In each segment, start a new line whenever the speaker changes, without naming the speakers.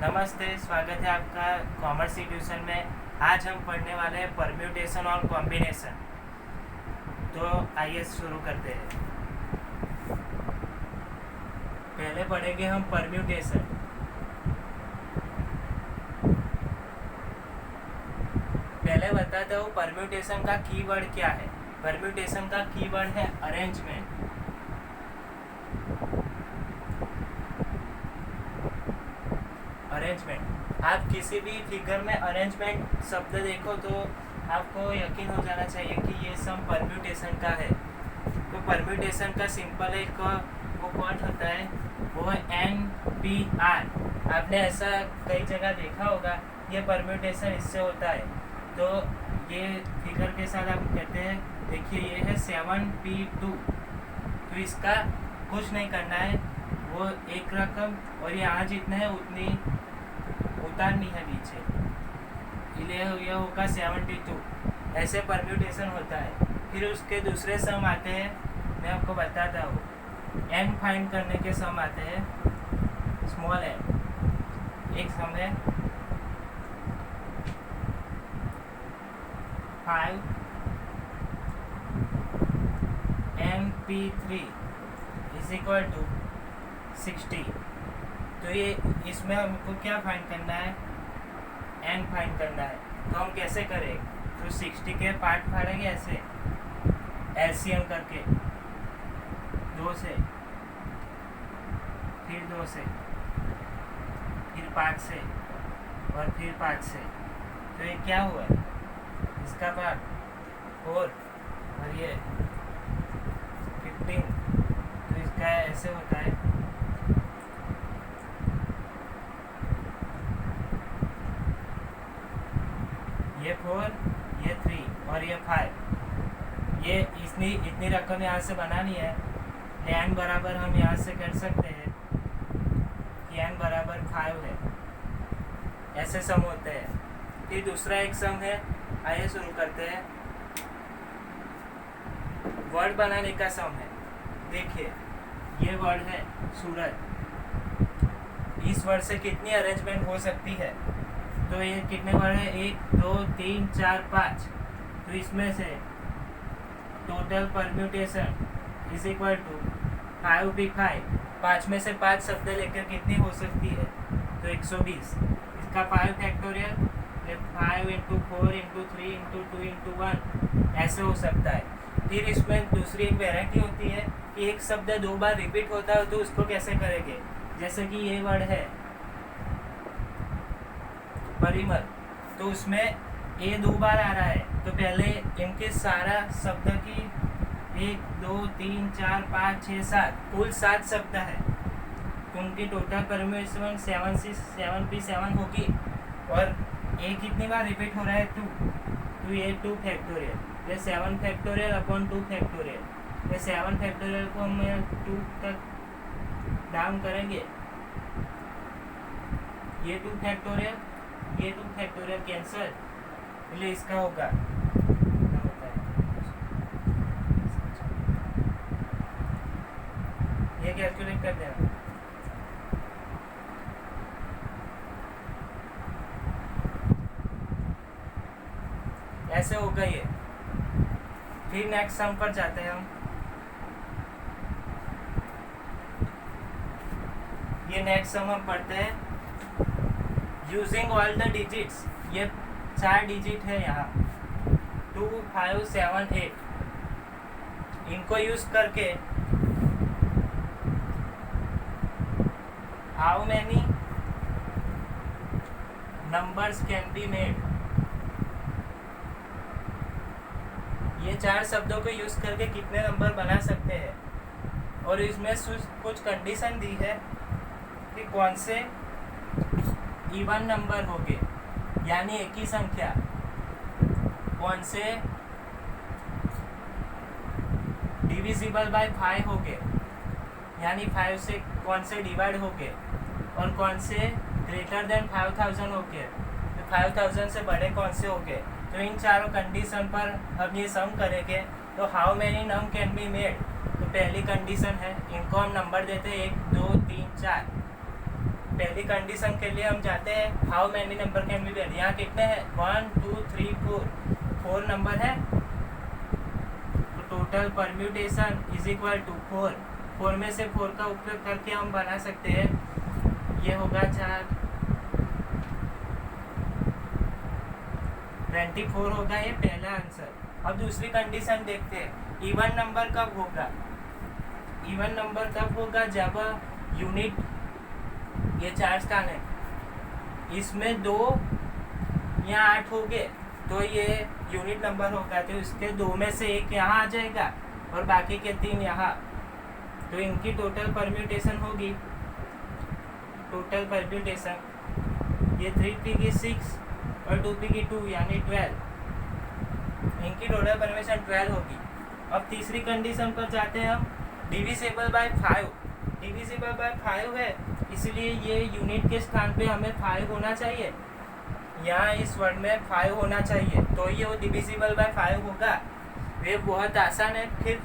नमस्ते, स्वागत है आपका कॉमर्स ट्यूशन में। आज हम पढ़ने वाले हैं परम्यूटेशन और कॉम्बिनेशन। तो आइए शुरू करते हैं। पहले पढ़ेंगे हम परम्यूटेशन। पहले बताता हूँ परम्यूटेशन का कीवर्ड क्या है। परम्यूटेशन का कीवर्ड है अरेंजमेंट। अरेंजमेंट, आप किसी भी फिगर में अरेंजमेंट शब्द देखो तो आपको यकीन हो जाना चाहिए कि ये सब परम्यूटेशन का है। तो परम्यूटेशन का सिंपल एक वो वर्ड होता है, वो है NPR। आपने ऐसा कई जगह देखा होगा। ये परम्यूटेशन इससे होता है। तो ये फिगर के साथ आप कहते हैं, देखिए ये है 7P2। तो इसका कुछ नहीं करना है, वो एक रकम और ये आज जितना है उतनी उतारनी है नीचे, इसलिए ये होगा 72। ऐसे परम्यूटेशन होता है। फिर उसके दूसरे सम आते हैं, मैं आपको बताता हूँ। n फाइंड करने के सम आते हैं, स्मॉल n। एक सम है 5MP3 इज इक्वल टू 60। तो ये इसमें हमको क्या फाइंड करना है, n फाइंड करना है। तो हम कैसे करें, तो 60 के पार्ट फाड़ेंगे ऐसे LCM करके, 2 से, फिर 2 से, फिर 5 से और फिर 5 से। तो ये क्या हुआ, इसका पार्ट 4 और ये 15। तो इसका ऐसे होता है, ये 4, ये 3 और ये 5। ये इतनी रकम यहाँ से बनानी है। n बराबर हम यहाँ से कर सकते हैं कि n बराबर 5 है। ऐसे सम होते हैं। फिर दूसरा एक सम है, आइए शुरू करते हैं। वर्ड बनाने का सम है। देखिए ये वर्ड है सूरज। इस वर्ड से कितनी अरेंजमेंट हो सकती है, तो ये कितने वर्ड है, 1 2 3 4 5। तो इसमें से total permutation is equal to 5p5। 5 में से 5 शब्द लेकर कितनी हो सकती है, तो 120। इसका 5 फैक्टोरियल 5 × 4 × 3 × 2 × 1 ऐसे हो सकता है। फिर इसमें दूसरी एक वेराइटी होती है कि एक शब्द 2 बार रिपीट होता है, तो उसको कैसे करेंगे। जैसे कि ये वर्ड है परिमल, तो उसमें ए 2 बार आ रहा है, तो पहले इनके सारा शब्द की 1 2 3 4 5 6 7 कुल 7 शब्द है, तो उनकी टोटल परम्यूटेशन 7p7 होगी। और ए कितनी बार रिपीट हो रहा है, 2। तो ये 2 फैक्टोरियल, ये 7 फैक्टोरियल अपॉन 2 फैक्टोरियल। ये 7 फैक्टोरियल को हम 2 तक डाउन करेंगे, ये 2 फैक्टोरियल, ये 2 फैक्टोरियल कैंसल, इसलिए इसका होगा ये कैलकुलेट कर देना। ऐसे होगा ये। फिर नेक्स्ट सम पर जाते हैं हम। ये नेक्स्ट सम हम पढ़ते हैं यूजिंग ऑल द डिजिट्स। ये 4 डिजिट है यहाँ, 2 5 7 8। इनको यूज करके how many numbers can be made. ये 4 शब्दों को यूज करके कितने नंबर बना सकते हैं। और इसमें कुछ कंडीशन दी है कि कौन से इवन नंबर होंगे, यानी एक ही संख्या कौन से डिविजिबल बाय 5 होंगे, यानी 5 से कौन से डिवाइड होंगे, और कौन से ग्रेटर देन 5000 होंगे, तो 5000 से बड़े कौन से होंगे। तो इन चारों कंडीशन पर हम ये सम करेंगे। तो हाउ मैनी नम कैन बी मेड, तो पहली कंडीशन है, इनको हम नंबर देते हैं 1 2 3 4। पहली कंडीशन के लिए हम जाते हैं how many number can be very. यहाँ कितने हैं 1 2 3 4 4 नंबर है, तो total permutation is equal to 4। 4 में से 4 का उपयोग करके हम बना सकते हैं, ये होगा 4 24 होगा, ये पहला आंसर। अब दूसरी कंडीशन देखते हैं इवन नंबर कब होगा। इवन नंबर तब होगा जब यूनिट, ये 4 स्थान है, इसमें 2 या 8 हो गए तो ये यूनिट नंबर होगा, तो इसके 2 में से 1 यहाँ आ जाएगा और बाकी के 3 यहाँ, तो इनकी टोटल परम्यूटेशन होगी। टोटल परम्यूटेशन ये 3p की 6 और 2p की 2 यानी 12, इनकी टोटल परम्यूटेशन 12 होगी। अब तीसरी कंडीशन पर जाते हैं हम, डिविजिबल बाय 5। डिविजिबल बाय 5 है, इसलिए ये यूनिट के स्थान पे हमें 5 होना चाहिए, यहाँ इस वर्ड में 5 होना चाहिए, तो ये वो डिविजिबल बाय 5 होगा। ये बहुत आसान है, फिर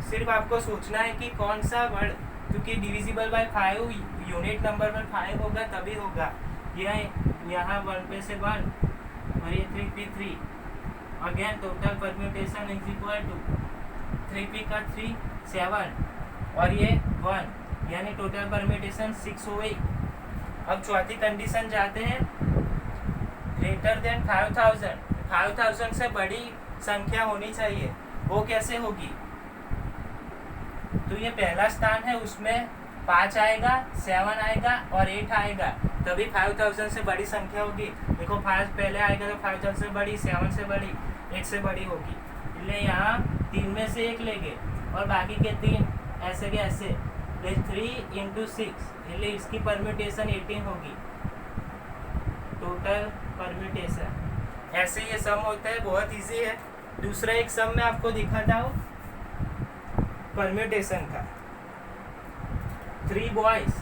सिर्फ आपको सोचना है कि कौन सा वर्ड, क्योंकि डिविजिबल बाय 5 यूनिट नंबर पर 5 होगा तभी होगा। यहाँ 1 पे से 1 और ये 3p3, again total permutation is equal to 3p का 3 7 और ये 1, यानी टोटल परम्यूटेशन 6 हो गई। अब चौथी कंडीशन जाते हैं, ग्रेटर देन 5000 से बड़ी संख्या होनी चाहिए, वो कैसे होगी। तो ये पहला स्थान है, उसमें 5 आएगा, 7 आएगा और 8 आएगा, तभी 5000 से बड़ी संख्या होगी। देखो 5 पहले आएगा तो 5000 से बड़ी, 7 से बड़ी, 8 से बड़ी होगी, इसलिए यहाँ 3 में से 1 लेंगे और बाकी के 3 ऐसे के ऐसे, 3 × 6, इसलिए इसकी परम्यूटेशन 18 होगी। टोटल परम्यूटेशन ऐसे ये सम होता है, बहुत इजी है। दूसरा एक सम मैं आपको दिखाता हूँ परम्यूटेशन का। 3 बॉयज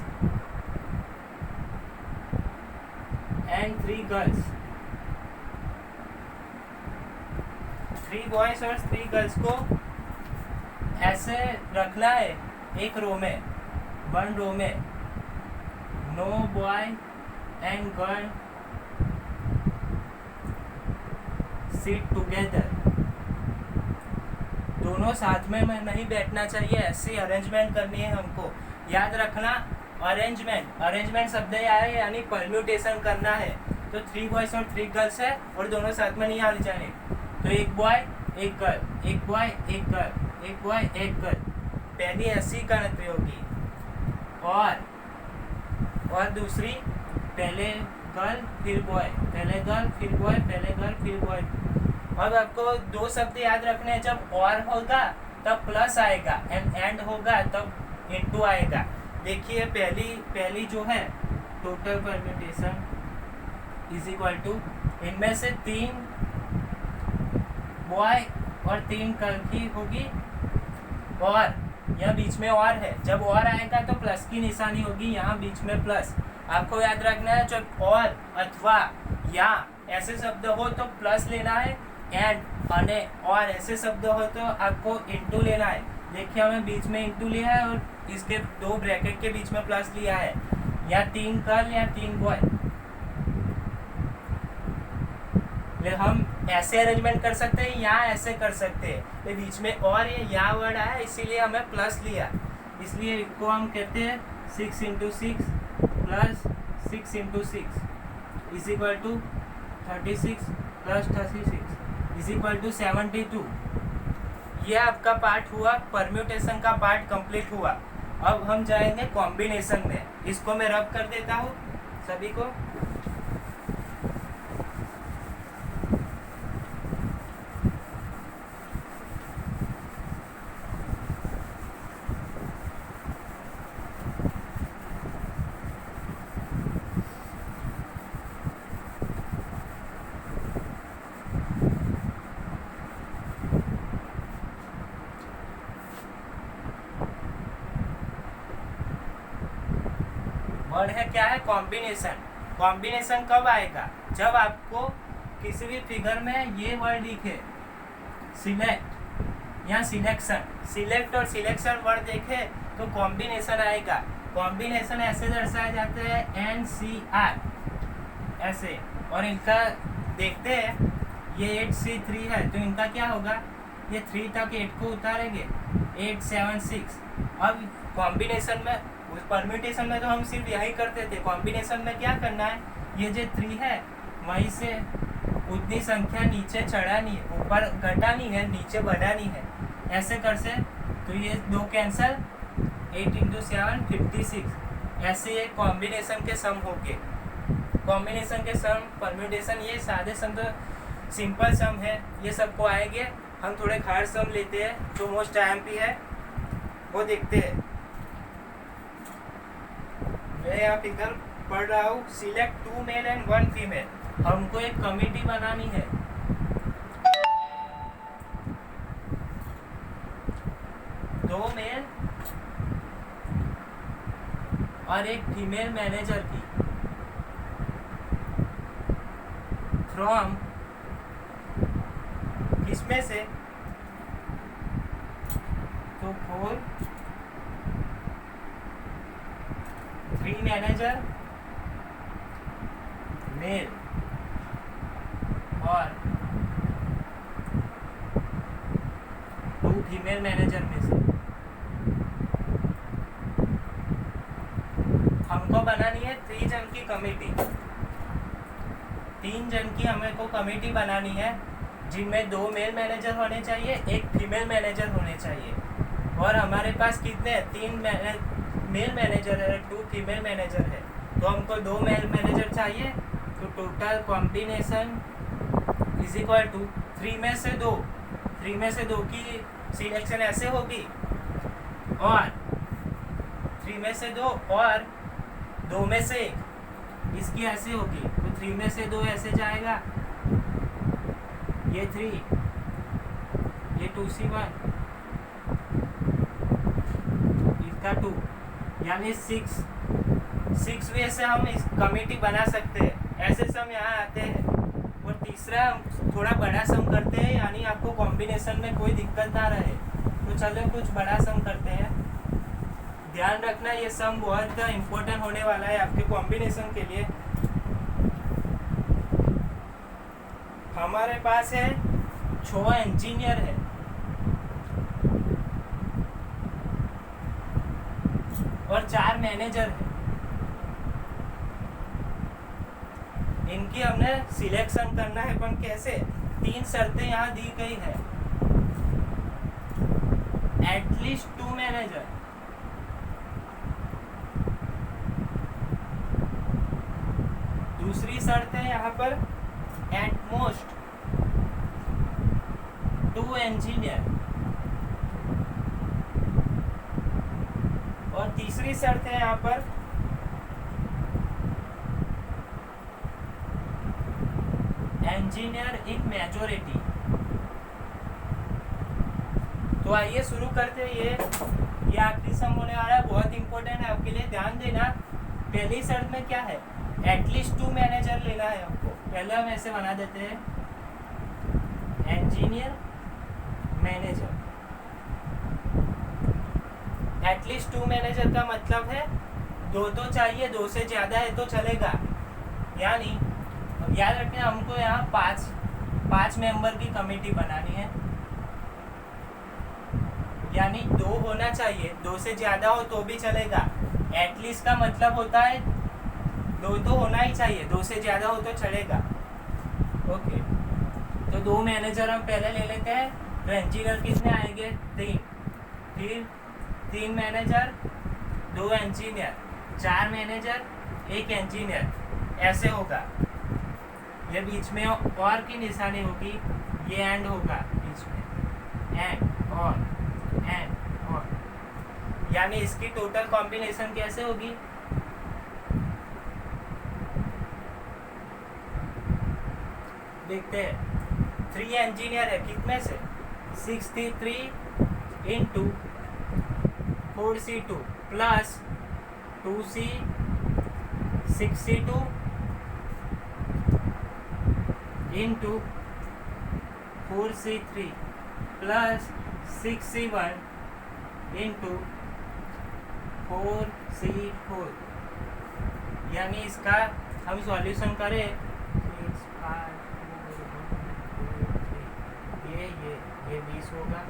एंड 3 गर्ल्स, 3 बॉयज और 3 गर्ल्स को ऐसे रखना है एक रो में, 1 रो में। No boy and girl sit together, दोनों साथ में नहीं बैठना चाहिए, ऐसी अरेंजमेंट करनी है हमको। याद रखना अरेंजमेंट शब्द आए यानी परम्यूटेशन करना है, तो 3 बॉयज और 3 गर्ल्स है और दोनों साथ में नहीं आने चाहिए, तो 1 boy 1 girl, 1 boy 1 girl, 1 boy 1 girl, पहली ऐसी गणतरी होगी। और दूसरी पहले गर्ल फिर बॉय, पहले गर्ल फिर बॉय, पहले गर्ल फिर बॉय। अब आपको 2 शब्द याद रखने हैं, जब और होगा तब प्लस आएगा, एंड होगा तब इनटू आएगा। देखिए पहली जो है total permutation is equal to, इनमें से 3 बॉय और 3 गर्ल की होगी, और यह बीच में और है, जब और आएगा तो प्लस की निशानी होगी, यहाँ बीच में प्लस। आपको याद रखना है जब और अथवा या ऐसे शब्द हो तो प्लस लेना है, एंड अने और ऐसे शब्द हो तो आपको इनटू लेना है। देखिए हमें बीच में इनटू लिया है और इसके 2 ब्रैकेट के बीच में प्लस लिया है, या 3 गर्ल या 3 बॉय। हम ऐसे अरेंजमेंट कर सकते हैं या ऐसे कर सकते हैं, तो बीच में और ये या वर्ड आया इसीलिए हमें प्लस लिया, इसलिए इसको हम कहते हैं 6 × 6 plus 6 × 6 is equal to 36 plus 36 is equal to 72। यह आपका पार्ट हुआ, परम्यूटेशन का पार्ट कंप्लीट हुआ। अब हम जाएंगे कॉम्बिनेशन में, इसको मैं रब कर देता हूँ सभी को। वर्ड है क्या है कॉम्बिनेशन। कॉम्बिनेशन कब आएगा, जब आपको किसी भी फिगर में ये वर्ड दिखे सिलेक्ट या सिलेक्शन, सिलेक्ट और सिलेक्शन वर्ड देखे तो कॉम्बिनेशन आएगा। कॉम्बिनेशन ऐसे दर्शाए जाते हैं NCR ऐसे, और इनका देखते हैं ये 8C3 है तो इनका क्या होगा, ये 3 तक 8 को उतारेंगे 8 7 6। अब कॉम्बिनेशन में, परम्यूटेशन में तो हम सिर्फ यही करते थे, कॉम्बिनेशन में क्या करना है, ये जो 3 है वहीं से उतनी संख्या नीचे चढ़ानी है, ऊपर घटानी है, नीचे बढ़ानी है, ऐसे कर से। तो ये 2 कैंसल, 8 × 7 56। ऐसे ये कॉम्बिनेशन के सम हो गए, कॉम्बिनेशन के सम, परम्यूटेशन, ये सादे सम तो सिंपल सम है, ये सबको आएंगे। हम थोड़े हार्ड सम लेते हैं जो मोस्ट IMP है वो देखते हैं। मैं यहाँ फिगर पढ़ रहा हूँ, सिलेक्ट 2 मेल एंड 1 फीमेल। हमको एक कमिटी बनानी है, दो मेल और एक फीमेल मैनेजर की, फ्रॉम इसमें से तो 4 3 मैनेजर मेल और 2 फीमेल मैनेजर में से हमको बनानी है 3 जन की कमेटी। 3 जन की हमें को कमेटी बनानी है, जिनमें 2 मेल मैनेजर होने चाहिए, 1 फीमेल मैनेजर होने चाहिए। और हमारे पास कितने 3 मेल मैनेजर है, 2 फीमेल मैनेजर है, तो हमको 2 मेल मैनेजर चाहिए। तो total combination is equal to 3 में से 2, 3 में से 2 की सिलेक्शन ऐसे होगी, और 3 में से 2 और 2 में से 1 इसकी ऐसे होगी। तो 3 में से 2 ऐसे जाएगा, ये 3, ये 2C1, इसका 2, यानी 6 वे से हम इस कमेटी बना सकते हैं। ऐसे सम यहाँ आते हैं। और तीसरा हम थोड़ा बड़ा सम करते हैं, यानी आपको कॉम्बिनेशन में कोई दिक्कत ना रहे। तो चलो कुछ बड़ा सम करते हैं। ध्यान रखना ये सम बहुत इम्पोर्टेंट होने वाला है आपके कॉम्बिनेशन के लिए। हमारे पास है 6 इंजीनियर है और 4 मैनेजर है। इनकी हमने सिलेक्शन करना है, पर कैसे? 3 शर्तें यहाँ दी गई है। एटलीस्ट 2 मैनेजर, दूसरी शर्त है यहाँ पर एट मोस्ट 2 इंजीनियर, और तीसरी शर्त है यहाँ पर इंजीनियर इन मेजॉरिटी। तो आइए शुरू करते हैं। ये आखिरी सम होने वाला है, बहुत इंपॉर्टेंट है आपके लिए, ध्यान देना। पहली शर्त में क्या है? एटलीस्ट 2 मैनेजर लेना है हमको। पहले हम ऐसे बना देते हैं, इंजीनियर मैनेजर। एटलीस्ट 2 मैनेजर का मतलब है 2 तो चाहिए, 2 से ज़्यादा है तो चलेगा। यानी याद रखें हमको यहाँ 5 मेंबर की कमेटी बनानी है, यानी 2 होना चाहिए, 2 से ज़्यादा हो तो भी चलेगा। एटलीस्ट का मतलब होता है 2 तो होना ही चाहिए, 2 से ज़्यादा हो तो चलेगा। ओके, तो 2 मैनेजर हम पहले ले लेते हैं। तो इंजीनियर कितने आएंगे? 3, फिर 3 मैनेजर, 2 इंजीनियर, 4 मैनेजर, 1 इंजीनियर, ऐसे होगा। ये बीच में और की निशानी होगी, ये एंड होगा बीच में, एंड और, यानी इसकी टोटल कॉम्बिनेशन कैसे होगी? देखते हैं। 3 इंजीनियर है, कितने से? 63 into 4C2 plus 2C 62 into 4C3 plus 6C1 into 4C4, यानी इसका हम सॉल्यूशन करें 6, 5, 4, 1, 2, 3, ये 20 होगा,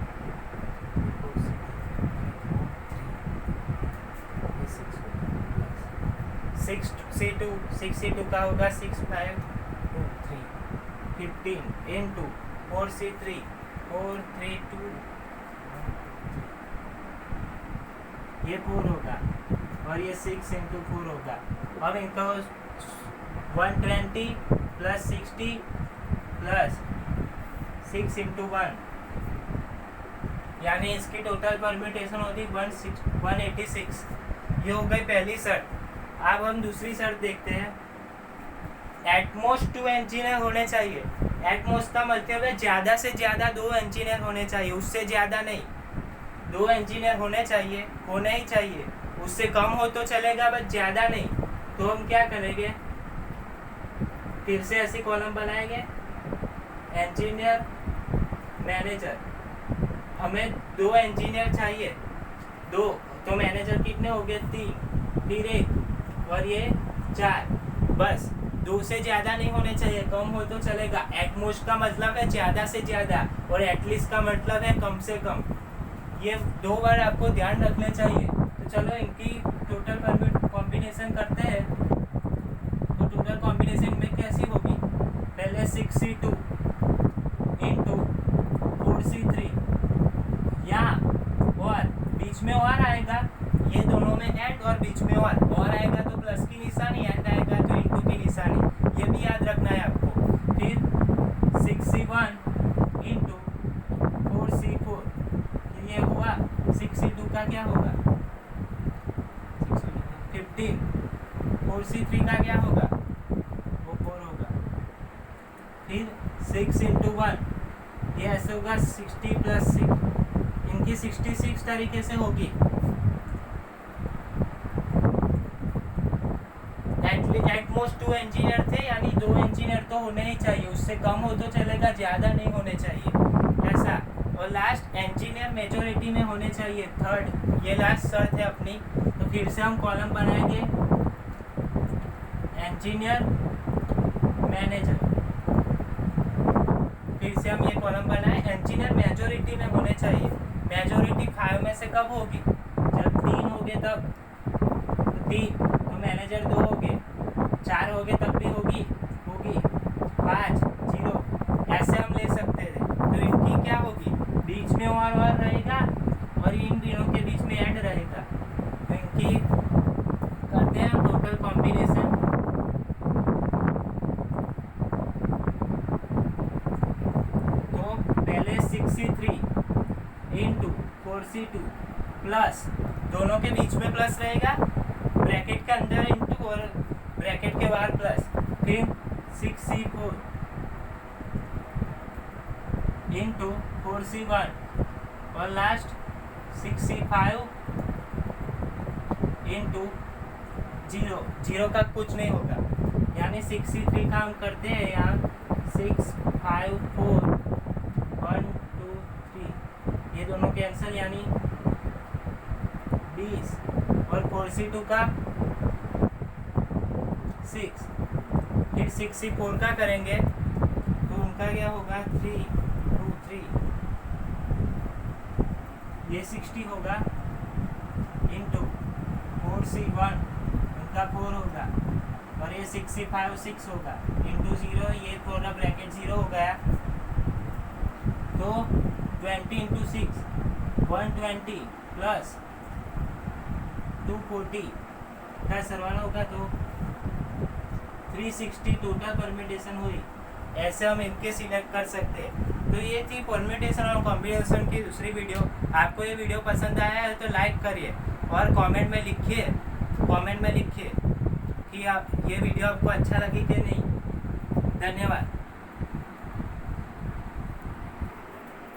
6C2 का होगा 6, 5, 2, 3, 15 इंटू 4C3, 4, 3, 2, ये 4 होगा और ये 6 इंटू 4 होगा। अब इनको 120 प्लस 60 प्लस 6 इंटू 1, यानी इसकी टोटल परम्यूटेशन होगी 186। ये हो गई पहली शर्त। अब हम दूसरी शर्त देखते हैं। एटमोस्ट 2 इंजीनियर होने चाहिए। एटमोस्ट का मतलब है ज़्यादा से ज़्यादा 2 इंजीनियर होने चाहिए, उससे ज़्यादा नहीं। 2 इंजीनियर होने चाहिए, होने ही चाहिए। उससे कम हो तो चलेगा, बस ज़्यादा नहीं। तो हम क्या करेंगे, फिर से ऐसी कॉलम बनाएंगे, इंजीनियर मैनेजर। हमें 2 इंजीनियर चाहिए, 2, तो मैनेजर कितने हो गए, 3, फिर 1 और ये 4। बस 2 से ज़्यादा नहीं होने चाहिए, कम हो तो चलेगा। एटमोस्ट का मतलब है ज़्यादा से ज़्यादा और एटलीस्ट का मतलब है कम से कम। ये 2 बार आपको ध्यान रखने चाहिए। तो चलो इनकी टोटल कॉम्बिनेशन करते हैं। तो टोटल कॉम्बिनेशन में कैसी होगी, पहले 6C2 इंटू 4C3, या और बीच में और आएगा, ये दोनों में ऐड और बीच में और आएगा तो प्लस की निशानी, ऐड आएगा तो इंटू की निशानी, ये भी याद रखना है आपको। फिर 6C1 इंटू 4C4, ये हुआ 6C2 का क्या होगा 15, 4C3 का क्या होगा वो 4 होगा। फिर 6 इंटू 1, ये ऐसे होगा 60 प्लस 6, इनकी 66 तरीके से होगी। एटमोस्ट 2 इंजीनियर थे, यानी 2 इंजीनियर तो होने ही चाहिए, उससे कम हो तो चलेगा, ज़्यादा नहीं होने चाहिए ऐसा। और लास्ट इंजीनियर मेजोरिटी में होने चाहिए, थर्ड। ये लास्ट शर्त है अपनी। तो फिर से हम कॉलम बनाएंगे, इंजीनियर मैनेजर। फिर से हम ये कॉलम बनाए, इंजीनियर मेजोरिटी में होने चाहिए। मेजोरिटी 5 में से कब होगी, जब 3 हो गए तब, तो 3, तो मैनेजर 2 हो गए, 4 हो गए तब भी होगी 5, 0, ऐसे हम ले सकते थे। तो इनकी क्या होगी, बीच में और रहेगा और इन तीनों के बीच में ऐड रहेगा। तो इनकी करते हैं टोटल कॉम्बिनेशन। तो पहले 6C3 इंटू 4C2 प्लस, दोनों के बीच में प्लस रहेगा, ब्रैकेट के अंदर इंटू और ब्रैकेट के बाहर प्लस। फिर 6C4 इंटू 4C1 और लास्ट 6C5 इंटू 0 का कुछ नहीं होगा, यानी 6C3 का हम करते हैं यहाँ 6, 5, 4, 1, 2, 3, ये दोनों कैंसिल, यानी 20 और 4C2 का 6, फिर 6C4 का करेंगे तो उनका क्या होगा 3, 2, 3, ये 60 होगा इंटू 4C1, उनका 4 होगा और ये 6C5 6 होगा इंटू 0, ये पूरा ब्रैकेट 0 हो गया। तो 20 इंटू 6 120 प्लस 240 का सरवाना होगा, तो 360 टोटल परम्यूटेशन हुई। ऐसे हम इनके सिलेक्ट कर सकते हैं। तो ये थी परम्यूटेशन और कॉम्बिनेशन की दूसरी वीडियो। आपको ये वीडियो पसंद आया है तो लाइक करिए और कमेंट में लिखिए कि आप ये वीडियो आपको अच्छा लगी कि नहीं। धन्यवाद।